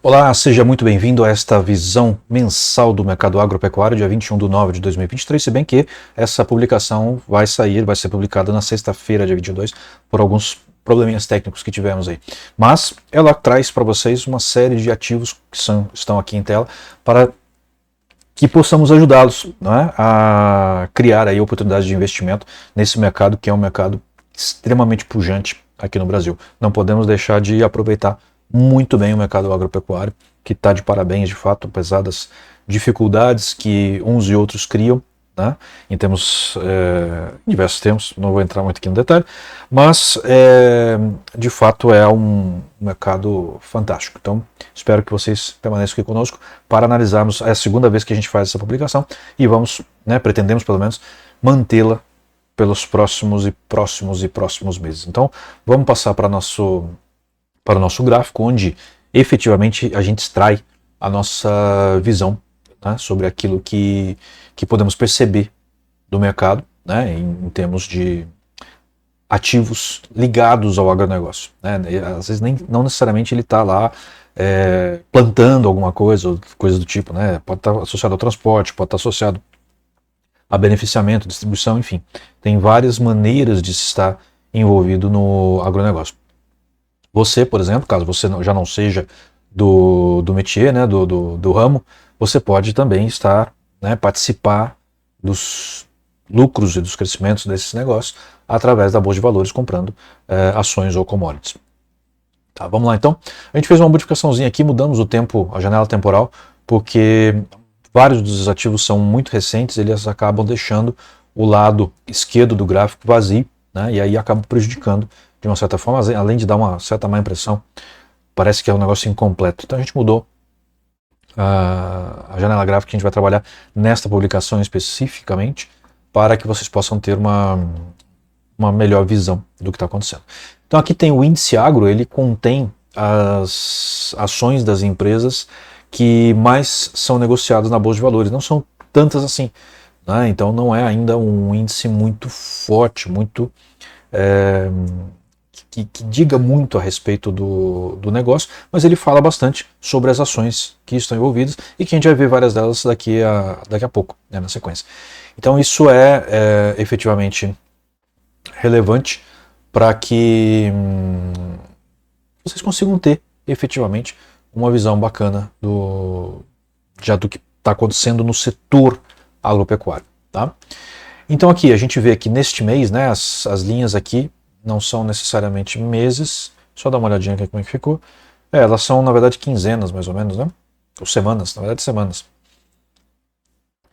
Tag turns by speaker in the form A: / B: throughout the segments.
A: Olá, seja muito bem-vindo a esta visão mensal do mercado agropecuário, dia 21/9/2023, se bem que essa publicação vai ser publicada na sexta-feira, dia 22, por alguns probleminhas técnicos que tivemos aí. Mas ela traz para vocês uma série de ativos que estão aqui em tela para que possamos ajudá-los, não é, a criar aí oportunidades de investimento nesse mercado que é um mercado extremamente pujante aqui no Brasil. Não podemos deixar de aproveitar muito bem o mercado agropecuário, que está de parabéns de fato, apesar das dificuldades que uns e outros criam, né, em diversos termos, não vou entrar muito aqui no detalhe, mas de fato é um mercado fantástico. Então espero que vocês permaneçam aqui conosco para analisarmos. É a segunda vez que a gente faz essa publicação e vamos, pretendemos pelo menos mantê-la pelos próximos meses. Então vamos passar para o nosso gráfico, onde efetivamente a gente extrai a nossa visão, né, sobre aquilo que podemos perceber do mercado, né, em termos de ativos ligados ao agronegócio, né. Às vezes não necessariamente ele está lá plantando alguma coisa, ou coisa do tipo, né, pode estar associado ao transporte, pode estar associado a beneficiamento, distribuição, enfim. Tem várias maneiras de se estar envolvido no agronegócio. Você, por exemplo, caso você já não seja do métier, né, do ramo, você pode também estar, né, participar dos lucros e dos crescimentos desses negócios através da Bolsa de Valores, comprando ações ou commodities. Tá, vamos lá então. A gente fez uma modificaçãozinha aqui, mudamos o tempo, a janela temporal, porque vários dos ativos são muito recentes, eles acabam deixando o lado esquerdo do gráfico vazio, né, e aí acabam prejudicando de uma certa forma, além de dar uma certa má impressão, parece que é um negócio incompleto. Então a gente mudou a janela gráfica que a gente vai trabalhar nesta publicação especificamente, para que vocês possam ter uma melhor visão do que está acontecendo. Então aqui tem o índice agro, ele contém as ações das empresas que mais são negociadas na Bolsa de Valores. Não são tantas assim, né? Então não é ainda um índice muito forte, muito que diga muito a respeito do negócio, mas ele fala bastante sobre as ações que estão envolvidas e que a gente vai ver várias delas daqui a pouco, né, na sequência. Então isso é efetivamente relevante para que vocês consigam ter efetivamente uma visão bacana do que está acontecendo no setor agropecuário, tá? Então aqui a gente vê que neste mês, né, as linhas aqui não são necessariamente meses, só dar uma olhadinha aqui como é que ficou. Elas são na verdade quinzenas mais ou menos, né? Ou semanas, na verdade semanas.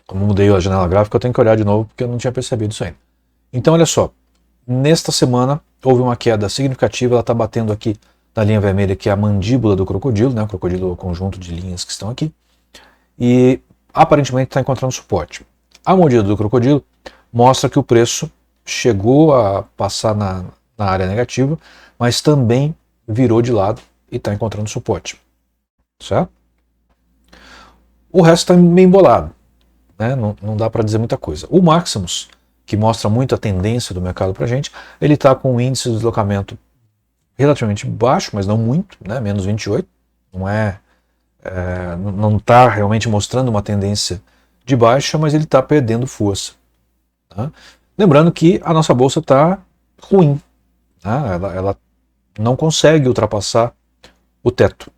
A: Como mudei a janela gráfica, eu tenho que olhar de novo porque eu não tinha percebido isso ainda. Então olha só, nesta semana houve uma queda significativa, ela está batendo aqui na linha vermelha, que é a mandíbula do crocodilo, né? O crocodilo é o conjunto de linhas que estão aqui, e aparentemente está encontrando suporte. A mordida do crocodilo mostra que o preço chegou a passar na área negativa, mas também virou de lado e está encontrando suporte, certo? O resto está meio embolado, né? Não dá para dizer muita coisa. O Maximus, que mostra muito a tendência do mercado para a gente, ele está com um índice de deslocamento relativamente baixo, mas não muito, né? Menos 28, não está realmente mostrando uma tendência de baixa, mas ele está perdendo força, tá? Lembrando que a nossa bolsa está ruim, né? Ela não consegue ultrapassar o teto,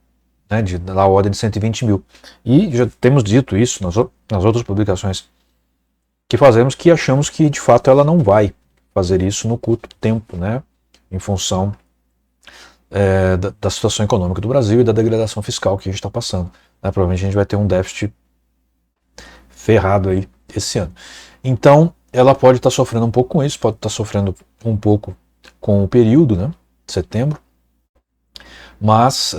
A: né, da ordem de 120 mil. E já temos dito isso nas outras publicações que fazemos, que achamos que de fato ela não vai fazer isso no curto tempo, né, em função da situação econômica do Brasil e da degradação fiscal que a gente está passando, né? Provavelmente a gente vai ter um déficit ferrado aí esse ano. Então ela pode estar sofrendo um pouco com isso, pode estar sofrendo um pouco com o período, né, setembro, mas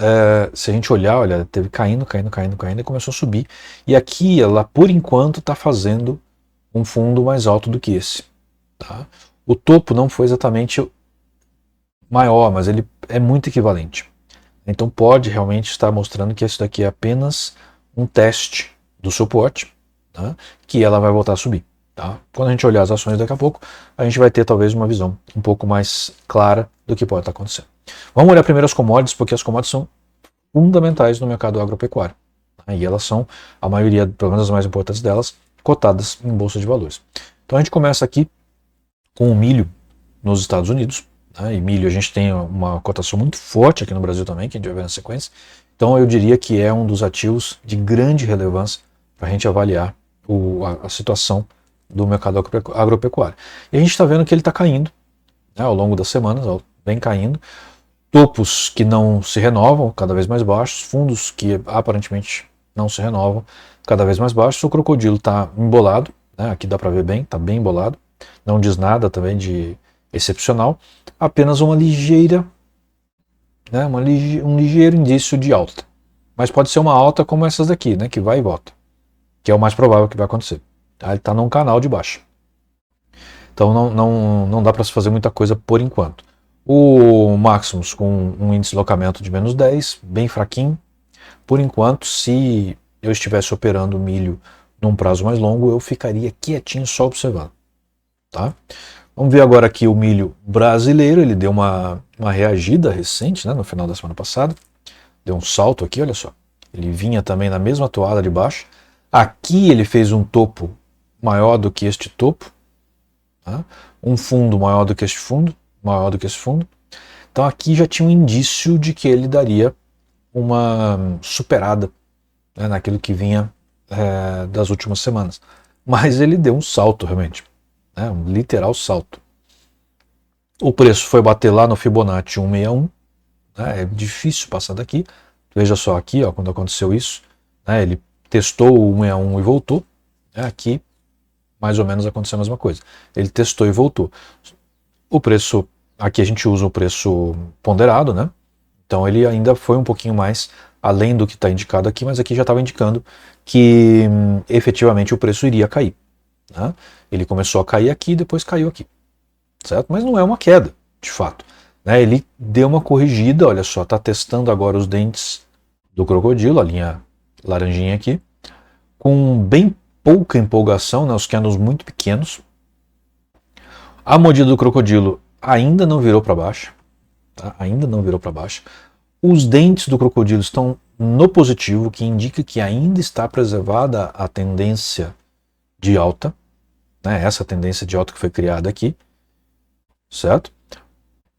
A: se a gente olhar, olha, teve caindo e começou a subir, e aqui ela por enquanto está fazendo um fundo mais alto do que esse, tá? O topo não foi exatamente maior, mas ele é muito equivalente, então pode realmente estar mostrando que isso daqui é apenas um teste do suporte, tá? Que ela vai voltar a subir. Tá? Quando a gente olhar as ações daqui a pouco, a gente vai ter talvez uma visão um pouco mais clara do que pode estar acontecendo. Vamos olhar primeiro as commodities, porque as commodities são fundamentais no mercado agropecuário. E elas são, a maioria, pelo menos as mais importantes delas, cotadas em bolsa de valores. Então a gente começa aqui com o milho nos Estados Unidos. E milho a gente tem uma cotação muito forte aqui no Brasil também, que a gente vai ver na sequência. Então eu diria que é um dos ativos de grande relevância para a gente avaliar a situação do mercado agropecuário. E a gente está vendo que ele está caindo, ao longo das semanas, vem caindo. Topos que não se renovam, cada vez mais baixos. Fundos que aparentemente não se renovam, cada vez mais baixos. O crocodilo está embolado, aqui dá para ver bem, está bem embolado. Não diz nada também de excepcional. Apenas uma ligeira, um ligeiro indício de alta. Mas pode ser uma alta como essas daqui, que vai e volta. Que é o mais provável que vai acontecer. Ele está num canal de baixa. Então não dá para se fazer muita coisa por enquanto. O Maximus com um índice de deslocamento de menos 10, bem fraquinho. Por enquanto, se eu estivesse operando milho num prazo mais longo, eu ficaria quietinho só observando. Tá? Vamos ver agora aqui o milho brasileiro. Ele deu uma reagida recente, no final da semana passada. Deu um salto aqui, olha só. Ele vinha também na mesma toada de baixo. Aqui ele fez um topo maior do que este topo. Tá? Um fundo maior do que este fundo. Maior do que esse fundo. Então aqui já tinha um indício de que ele daria uma superada naquilo que vinha das últimas semanas. Mas ele deu um salto realmente. Um literal salto. O preço foi bater lá no Fibonacci 161. É difícil passar daqui. Veja só aqui, quando aconteceu isso. Ele testou o 161 e voltou. Aqui, mais ou menos, aconteceu a mesma coisa. Ele testou e voltou. O preço, aqui a gente usa o preço ponderado, Então ele ainda foi um pouquinho mais além do que está indicado aqui, mas aqui já estava indicando que efetivamente o preço iria cair. Ele começou a cair aqui e depois caiu aqui. Certo? Mas não é uma queda, de fato. Ele deu uma corrigida, olha só, está testando agora os dentes do crocodilo, a linha laranjinha aqui, com bem pouca empolgação, os candles muito pequenos. A mordida do crocodilo ainda não virou para baixo. Ainda não virou para baixo. Os dentes do crocodilo estão no positivo, que indica que ainda está preservada a tendência de alta. Essa tendência de alta que foi criada aqui. Certo?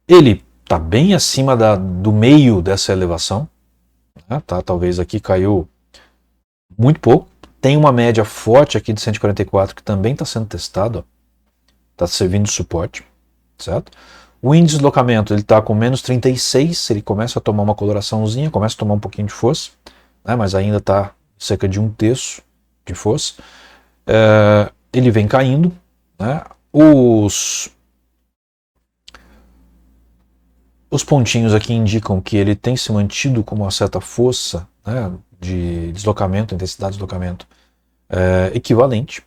A: Ele está bem acima do meio dessa elevação. Talvez aqui caiu muito pouco. Tem uma média forte aqui de 144 que também está sendo testado. Está servindo de suporte, certo? O índice de deslocamento está com menos 36, ele começa a tomar uma coloraçãozinha, começa a tomar um pouquinho de força, mas ainda está cerca de 1/3 de força. Ele vem caindo, Os pontinhos aqui indicam que ele tem se mantido com uma certa força de deslocamento, intensidade de deslocamento equivalente.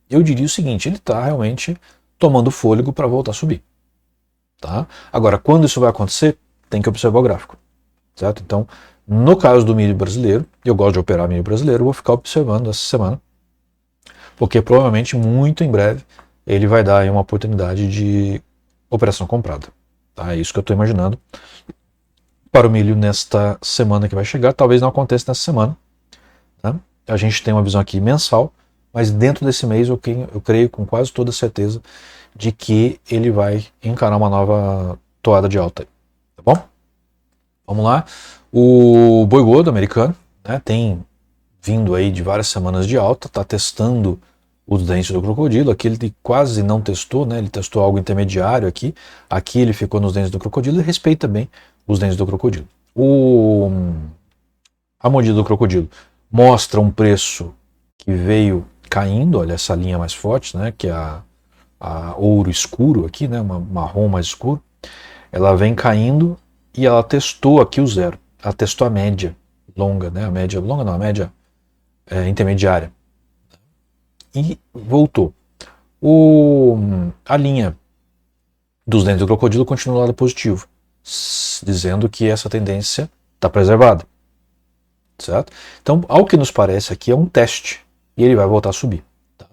A: Eu diria o seguinte, ele está realmente tomando fôlego para voltar a subir. Tá? Agora, quando isso vai acontecer, tem que observar o gráfico. Certo? Então, no caso do milho brasileiro, eu gosto de operar milho brasileiro, eu vou ficar observando essa semana, porque provavelmente muito em breve ele vai dar aí uma oportunidade de operação comprada. Tá? É isso que eu estou imaginando para o milho nesta semana que vai chegar. Talvez não aconteça nessa semana. Tá? A gente tem uma visão aqui mensal, mas dentro desse mês eu creio com quase toda certeza de que ele vai encarar uma nova toada de alta. Tá bom? Vamos lá. O boi gordo americano tem vindo aí de várias semanas de alta, está testando os dentes do crocodilo. Aqui ele quase não testou, ele testou algo intermediário aqui. Aqui ele ficou nos dentes do crocodilo e respeita bem os dentes do crocodilo. A mordida do crocodilo mostra um preço que veio caindo, olha essa linha mais forte, que é a ouro escuro aqui, uma marrom mais escuro. Ela vem caindo e ela testou aqui o zero. Ela testou a média longa, a média longa não, a média intermediária. E voltou. A linha dos dentes do crocodilo continua no lado positivo, dizendo que essa tendência está preservada. Certo? Então, ao que nos parece aqui é um teste e ele vai voltar a subir. Tá?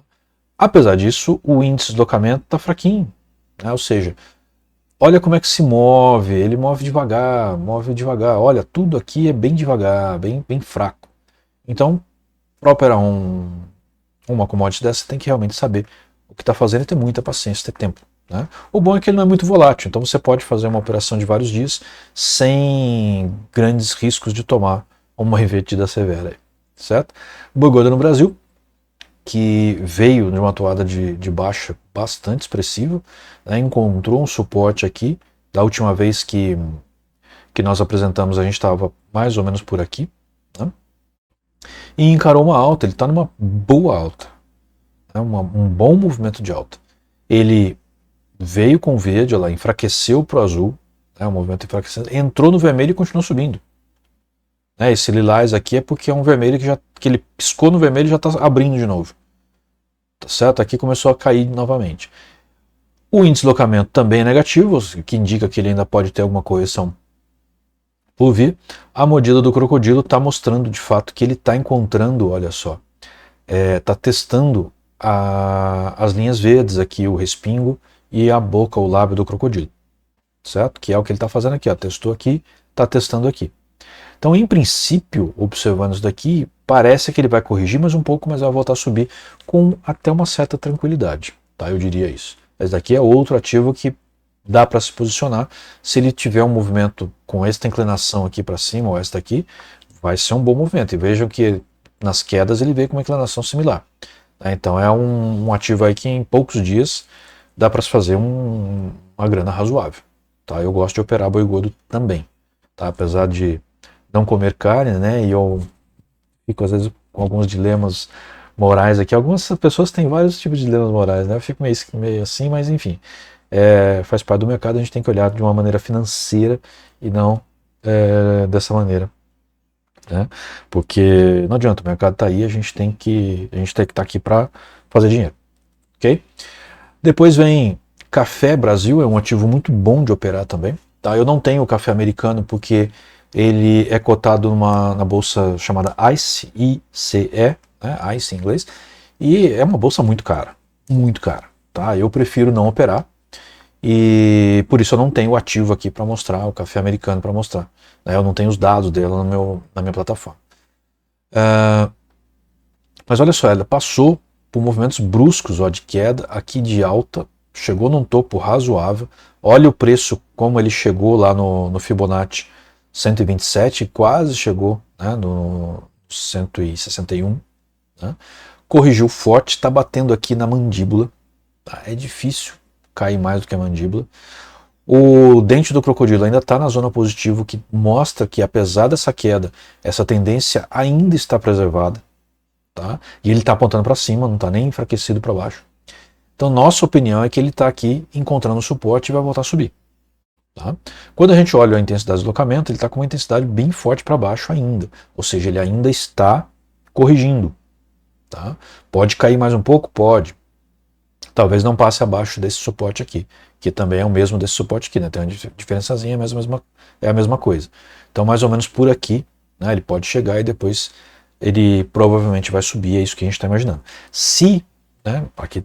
A: Apesar disso, o índice de deslocamento está fraquinho. Ou seja, Olha como é que se move, ele move devagar. Olha, tudo aqui é bem devagar, bem fraco. Então, para operar uma commodity dessa, você tem que realmente saber o que está fazendo e ter muita paciência, ter tempo. Né? O bom é que ele não é muito volátil, então você pode fazer uma operação de vários dias sem grandes riscos de tomar uma invertida severa. Aí, certo? Boi gordo no Brasil, que veio de uma toada de baixa bastante expressiva, né? Encontrou um suporte aqui. Da última vez que nós apresentamos, a gente estava mais ou menos por aqui. Né? E encarou uma alta, ele está numa boa alta. Né? Um bom movimento de alta. Ele veio com verde, ela enfraqueceu para o azul, né? O movimento enfraquecendo, entrou no vermelho e continuou subindo. Né? Esse lilás aqui é porque é um vermelho que ele piscou no vermelho e já está abrindo de novo. Tá certo? Aqui começou a cair novamente. O índice de deslocamento também é negativo, o que indica que ele ainda pode ter alguma correção por vir. A mordida do crocodilo está mostrando de fato que ele está encontrando, olha só, está testando as linhas verdes aqui, o respingo e a boca, o lábio do crocodilo, certo? Que é o que ele está fazendo aqui, ó. Testou aqui, está testando aqui. Então, em princípio, observando isso daqui, parece que ele vai corrigir mais um pouco, mas vai voltar a subir com até uma certa tranquilidade, tá? Eu diria isso. Esse daqui é outro ativo que dá para se posicionar. Se ele tiver um movimento com esta inclinação aqui para cima, ou esta aqui, vai ser um bom movimento. E vejam que nas quedas ele veio com uma inclinação similar. Então é um ativo aí que em poucos dias dá para se fazer uma grana razoável. Tá? Eu gosto de operar boi gordo também. Tá? Apesar de não comer carne, né? E eu fico às vezes com alguns dilemas morais aqui. Algumas pessoas têm vários tipos de dilemas morais, né? Eu fico meio assim, mas enfim. Faz parte do mercado, a gente tem que olhar de uma maneira financeira e não dessa maneira. Né? Porque não adianta, o mercado está aí, a gente tem que estar aqui para fazer dinheiro. Ok? Depois vem café Brasil, é um ativo muito bom de operar também. Tá? Eu não tenho o café americano porque ele é cotado na bolsa chamada ICE, I-C-E, né? ICE em inglês, e é uma bolsa muito cara, muito cara. Tá? Eu prefiro não operar e por isso eu não tenho o ativo aqui para mostrar, o café americano para mostrar. Né? Eu não tenho os dados dela na minha plataforma. Mas olha só, ela passou por movimentos bruscos, ó, de queda, aqui de alta, chegou num topo razoável. Olha o preço, como ele chegou lá no Fibonacci 127, quase chegou, né, no 161. Né? Corrigiu forte, está batendo aqui na mandíbula. Tá? É difícil cair mais do que a mandíbula. O dente do crocodilo ainda está na zona positiva, o que mostra que apesar dessa queda, essa tendência ainda está preservada. Tá? E ele está apontando para cima, não está nem enfraquecido para baixo. Então nossa opinião é que ele está aqui encontrando suporte e vai voltar a subir. Tá? Quando a gente olha a intensidade de deslocamento, ele está com uma intensidade bem forte para baixo ainda. Ou seja, ele ainda está corrigindo. Tá? Pode cair mais um pouco? Pode. Talvez não passe abaixo desse suporte aqui, que também é o mesmo desse suporte aqui, né? Tem uma diferençazinha, mas é a mesma coisa. Então mais ou menos por aqui, né, ele pode chegar e depois ele provavelmente vai subir, é isso que a gente está imaginando. Se, né, aqui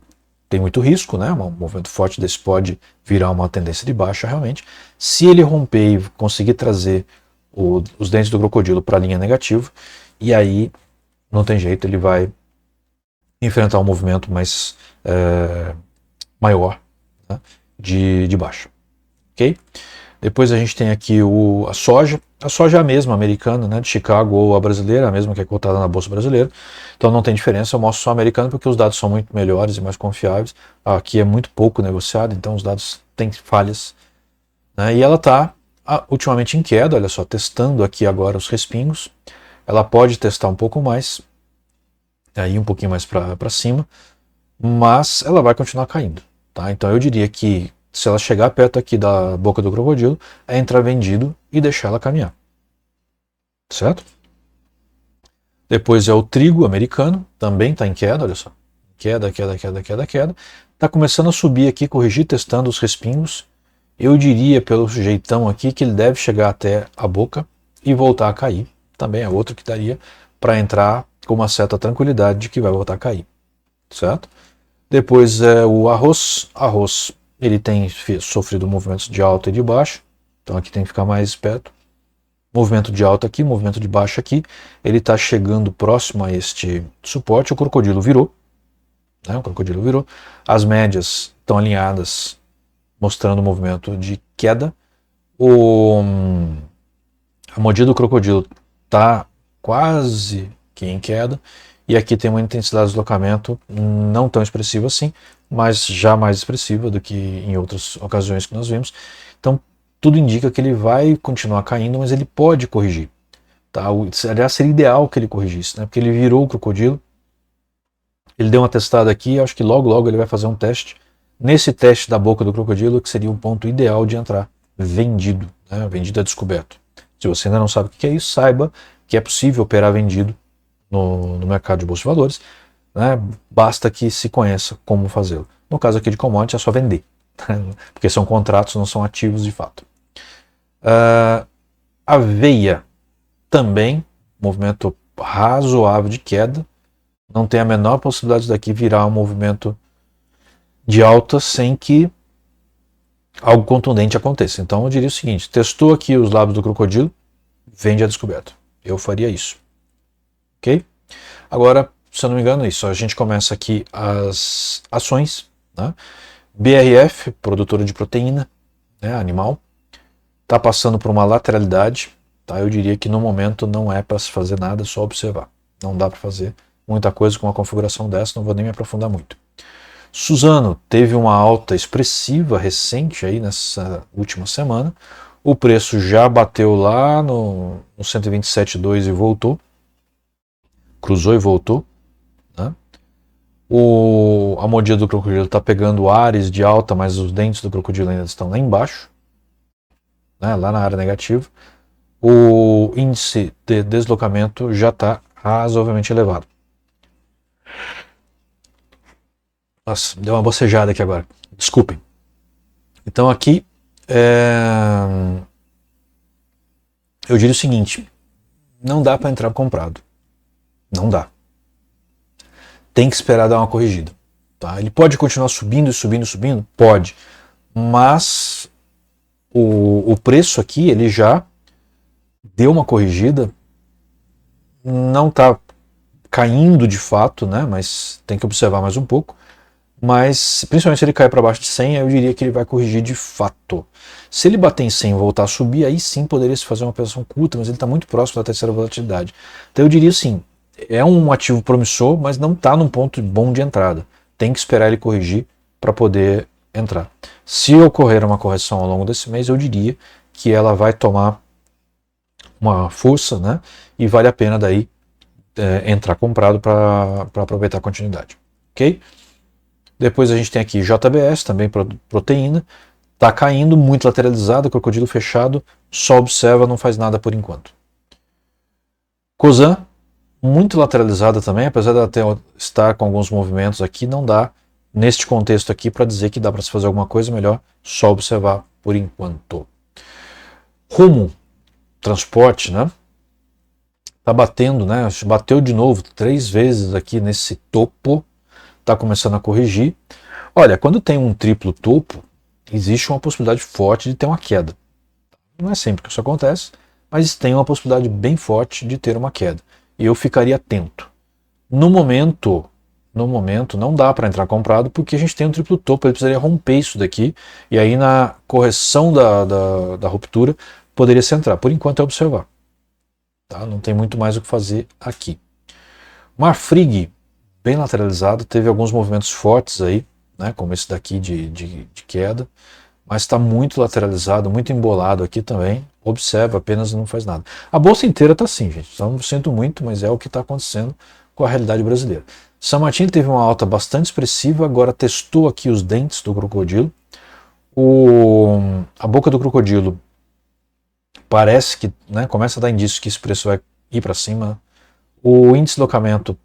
A: tem muito risco, né, um movimento forte desse pode virar uma tendência de baixa realmente. Se ele romper e conseguir trazer os dentes do crocodilo para a linha negativa, e aí não tem jeito, ele vai enfrentar um movimento mais maior, né, de baixa. Ok? Depois a gente tem aqui a soja. A soja é a mesma, americana, né, de Chicago, ou a brasileira, a mesma que é cotada na Bolsa Brasileira. Então não tem diferença, eu mostro só a americana porque os dados são muito melhores e mais confiáveis. Aqui é muito pouco negociado, então os dados têm falhas. Né, e ela está ultimamente em queda, olha só, testando aqui agora os respingos. Ela pode testar um pouco mais, aí um pouquinho mais para cima, mas ela vai continuar caindo. Tá? Então eu diria que se ela chegar perto aqui da boca do crocodilo, é entrar vendido e deixar ela caminhar. Certo? Depois é o trigo americano, também está em queda, olha só. Queda, queda, queda, queda, queda. Está começando a subir aqui, corrigir, testando os respingos. Eu diria, pelo jeitão aqui, que ele deve chegar até a boca e voltar a cair. Também é outro que daria para entrar com uma certa tranquilidade de que vai voltar a cair. Certo? Depois é o arroz. Arroz ele tem sofrido movimentos de alta e de baixa, então aqui tem que ficar mais esperto. Movimento de alta aqui, movimento de baixa aqui, ele está chegando próximo a este suporte, o crocodilo virou, né? O crocodilo virou, as médias estão alinhadas, mostrando o movimento de queda, a mordida do crocodilo está quase que em queda, e aqui tem uma intensidade de deslocamento não tão expressiva assim, mas já mais expressiva do que em outras ocasiões que nós vimos. Então tudo indica que ele vai continuar caindo, mas ele pode corrigir. Tá? Aliás, seria ideal que ele corrigisse, né? Porque ele virou o crocodilo, ele deu uma testada aqui, acho que logo logo ele vai fazer um teste. Nesse teste da boca do crocodilo, que seria o ponto ideal de entrar, vendido, né? Vendido a descoberto. Se você ainda não sabe o que é isso, saiba que é possível operar vendido no mercado de bolsa de valores, né? Basta que se conheça como fazê-lo. No caso aqui de commodity é só vender, porque são contratos, não são ativos de fato. Aveia também, movimento razoável de queda, não tem a menor possibilidade daqui virar um movimento de alta sem que algo contundente aconteça. Então eu diria o seguinte, testou aqui os lábios do crocodilo, vende a descoberto. Eu faria isso. Ok? Agora, se eu não me engano, é isso. A gente começa aqui as ações, né? BRF, produtora de proteína, né, animal, está passando por uma lateralidade. Tá? Eu diria que no momento não é para se fazer nada, só observar. Não dá para fazer muita coisa com uma configuração dessa, não vou nem me aprofundar muito. Suzano teve uma alta expressiva recente aí nessa última semana. O preço já bateu lá no 127,2 e voltou. Cruzou e voltou. Né? A mordida do crocodilo está pegando ares de alta, mas os dentes do crocodilo ainda estão lá embaixo, né? Lá na área negativa. O índice de deslocamento já está razoavelmente elevado. Nossa, deu uma bocejada aqui agora. Desculpem. Então aqui eu diria o seguinte, não dá para entrar comprado. Não dá. Tem que esperar dar uma corrigida. Tá? Ele pode continuar subindo e subindo e subindo? Pode. Mas o preço aqui, ele já deu uma corrigida. Não está caindo de fato, né? Mas tem que observar mais um pouco. Mas, principalmente se ele cair para baixo de 100, eu diria que ele vai corrigir de fato. Se ele bater em 100 e voltar a subir, aí sim poderia se fazer uma operação curta, mas ele está muito próximo da terceira volatilidade. Então eu diria assim, é um ativo promissor, mas não está num ponto bom de entrada. Tem que esperar ele corrigir para poder entrar. Se ocorrer uma correção ao longo desse mês, eu diria que ela vai tomar uma força, né? E vale a pena daí entrar comprado para aproveitar a continuidade. Ok? Depois a gente tem aqui JBS, também proteína. Está caindo, muito lateralizado, crocodilo fechado. Só observa, não faz nada por enquanto. Cosan, muito lateralizada também, apesar de ela estar com alguns movimentos aqui, não dá, neste contexto aqui, para dizer que dá para se fazer alguma coisa melhor, só observar por enquanto. Rumo, transporte, né? Tá batendo, né? Bateu de novo 3 vezes aqui nesse topo. Está começando a corrigir. Olha, quando tem um triplo topo, existe uma possibilidade forte de ter uma queda. Não é sempre que isso acontece, mas tem uma possibilidade bem forte de ter uma queda. E eu ficaria atento. No momento não dá para entrar comprado, porque a gente tem um triplo topo, ele precisaria romper isso daqui, e aí na correção da ruptura, poderia se entrar. Por enquanto é observar. Tá? Não tem muito mais o que fazer aqui. Marfrig, bem lateralizado, teve alguns movimentos fortes aí, né, como esse daqui de queda, mas está muito lateralizado, muito embolado aqui também. Observa, apenas não faz nada. A bolsa inteira está assim, gente. Então, sinto muito, mas é o que está acontecendo com a realidade brasileira. São Martin teve uma alta bastante expressiva, agora testou aqui os dentes do crocodilo. A boca do crocodilo parece que, né, começa a dar indícios que esse preço vai ir para cima. O índice de deslocamento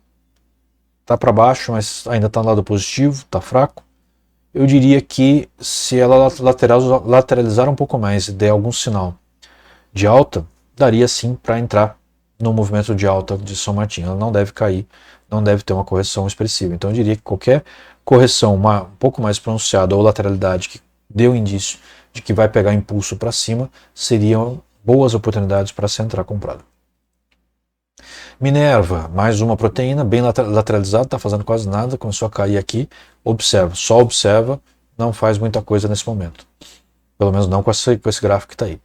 A: está para baixo, mas ainda está no lado positivo, está fraco. Eu diria que se ela lateralizar um pouco mais e der algum sinal de alta, daria sim para entrar no movimento de alta de São Martinho. Ela não deve cair, não deve ter uma correção expressiva. Então eu diria que qualquer correção um pouco mais pronunciada ou lateralidade que deu indício de que vai pegar impulso para cima, seriam boas oportunidades para se entrar comprado. Minerva, mais uma proteína, bem lateralizada, está fazendo quase nada, começou a cair aqui, observa, só observa, não faz muita coisa nesse momento. Pelo menos não com esse gráfico que está aí.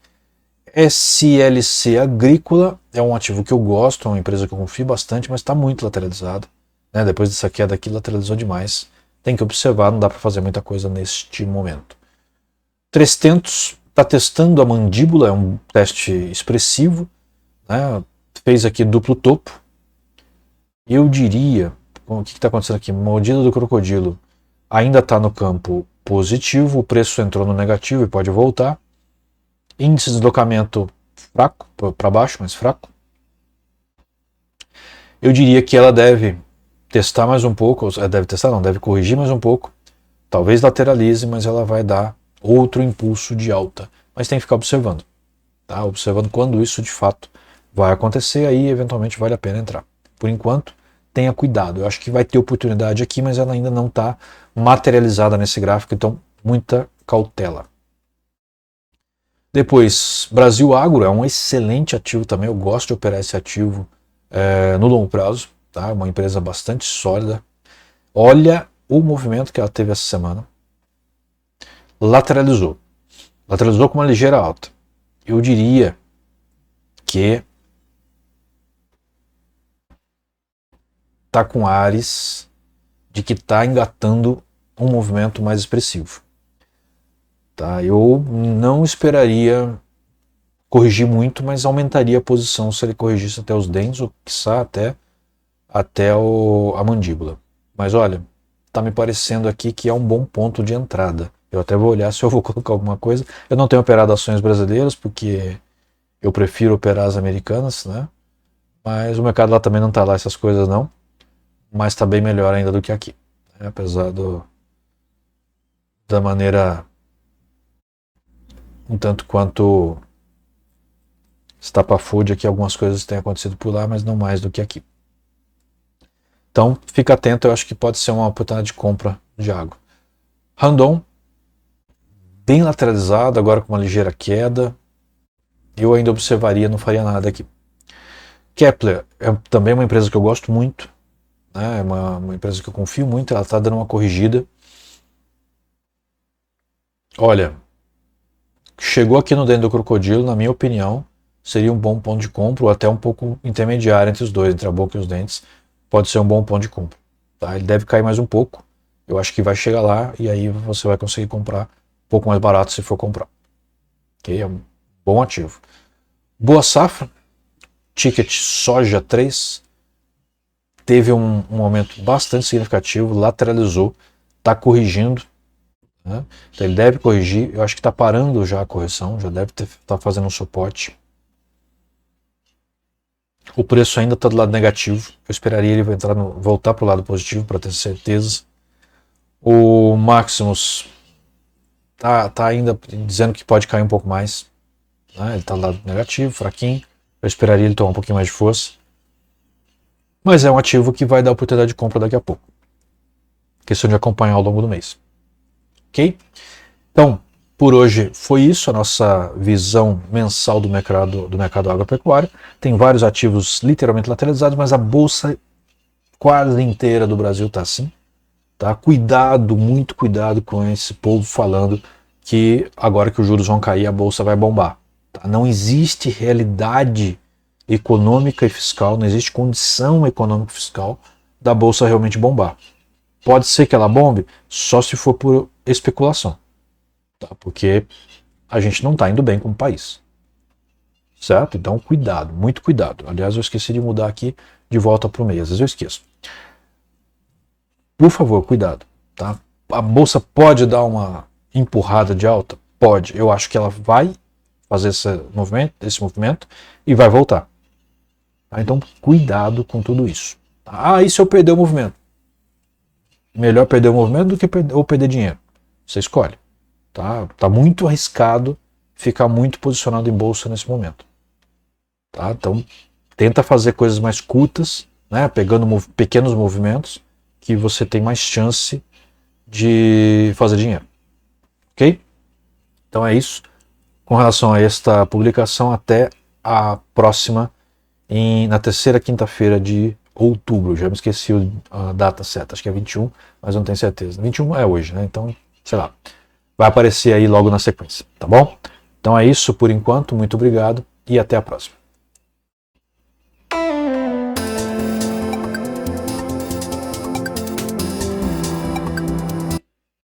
A: SLC Agrícola é um ativo que eu gosto, é uma empresa que eu confio bastante, mas está muito lateralizado. Né? Depois dessa queda aqui, lateralizou demais. Tem que observar, não dá para fazer muita coisa neste momento. 300 está testando a mandíbula, é um teste expressivo, né? Fez aqui duplo topo. Eu diria, o que está acontecendo aqui? Mordida do crocodilo ainda está no campo positivo, o preço entrou no negativo e pode voltar. Índice de deslocamento fraco, para baixo, mas fraco. Eu diria que ela deve testar mais um pouco, deve corrigir mais um pouco. Talvez lateralize, mas ela vai dar outro impulso de alta. Mas tem que ficar observando. Tá? Observando quando isso de fato vai acontecer, aí eventualmente vale a pena entrar. Por enquanto, tenha cuidado. Eu acho que vai ter oportunidade aqui, mas ela ainda não está materializada nesse gráfico, então muita cautela. Depois, Brasil Agro é um excelente ativo também, eu gosto de operar esse ativo no longo prazo, tá? Uma empresa bastante sólida. Olha o movimento que ela teve essa semana. Lateralizou com uma ligeira alta. Eu diria que está com ares de que está engatando um movimento mais expressivo. Tá? Eu não esperaria corrigir muito, mas aumentaria a posição se ele corrigisse até os dentes, ou quiçá até a mandíbula. Mas olha, está me parecendo aqui que é um bom ponto de entrada. Eu até vou olhar se eu vou colocar alguma coisa. Eu não tenho operado ações brasileiras, porque eu prefiro operar as americanas, né? Mas o mercado lá também não está lá essas coisas não. Mas está bem melhor ainda do que aqui. Né? Apesar da maneira um tanto quanto estapafúrdia que algumas coisas têm acontecido por lá, mas não mais do que aqui. Então, fica atento, eu acho que pode ser uma oportunidade de compra de agro. Randon, bem lateralizado, agora com uma ligeira queda. Eu ainda observaria, não faria nada aqui. Kepler é também uma empresa que eu gosto muito, né? É uma empresa que eu confio muito, ela está dando uma corrigida. Olha, chegou aqui no dente do crocodilo, na minha opinião, seria um bom ponto de compra, ou até um pouco intermediário entre os dois, entre a boca e os dentes, pode ser um bom ponto de compra. Tá? Ele deve cair mais um pouco, eu acho que vai chegar lá, e aí você vai conseguir comprar um pouco mais barato se for comprar. Okay? É um bom ativo. Boa Safra, ticket soja 3, teve um aumento bastante significativo, lateralizou, está corrigindo. Né? Então ele deve corrigir, eu acho que está parando já a correção, já deve estar fazendo um suporte. O preço ainda está do lado negativo, eu esperaria ele voltar para o lado positivo para ter certeza. O Maximus tá ainda dizendo que pode cair um pouco mais, né? Ele está do lado negativo, fraquinho, eu esperaria ele tomar um pouquinho mais de força. Mas é um ativo que vai dar oportunidade de compra daqui a pouco. Questão de acompanhar ao longo do mês. Ok? Então, por hoje foi isso, a nossa visão mensal do mercado agropecuário. Tem vários ativos literalmente lateralizados, mas a bolsa quase inteira do Brasil está assim. Tá? Cuidado, muito cuidado com esse povo falando que agora que os juros vão cair, a bolsa vai bombar. Tá? Não existe realidade econômica e fiscal, não existe condição econômica e fiscal da bolsa realmente bombar. Pode ser que ela bombe só se for por especulação, tá? Porque a gente não está indo bem como país, certo? Então cuidado, muito cuidado. Aliás, eu esqueci de mudar aqui de volta para o meio, às vezes eu esqueço. Por favor, cuidado, tá? A bolsa pode dar uma empurrada de alta? Pode. Eu acho que ela vai fazer esse movimento e vai voltar. Tá? Então, cuidado com tudo isso. Ah, e se eu perder o movimento? Melhor perder o movimento do que perder dinheiro. Você escolhe. Tá muito arriscado ficar muito posicionado em bolsa nesse momento. Tá? Então, tenta fazer coisas mais curtas, né? Pegando pequenos movimentos, que você tem mais chance de fazer dinheiro. Ok? Então é isso. Com relação a esta publicação, até a próxima, na terceira quinta-feira de outubro. Já me esqueci a data certa, acho que é 21, mas eu não tenho certeza. 21 é hoje, né? Então, sei lá. Vai aparecer aí logo na sequência, tá bom? Então é isso por enquanto, muito obrigado e até a próxima.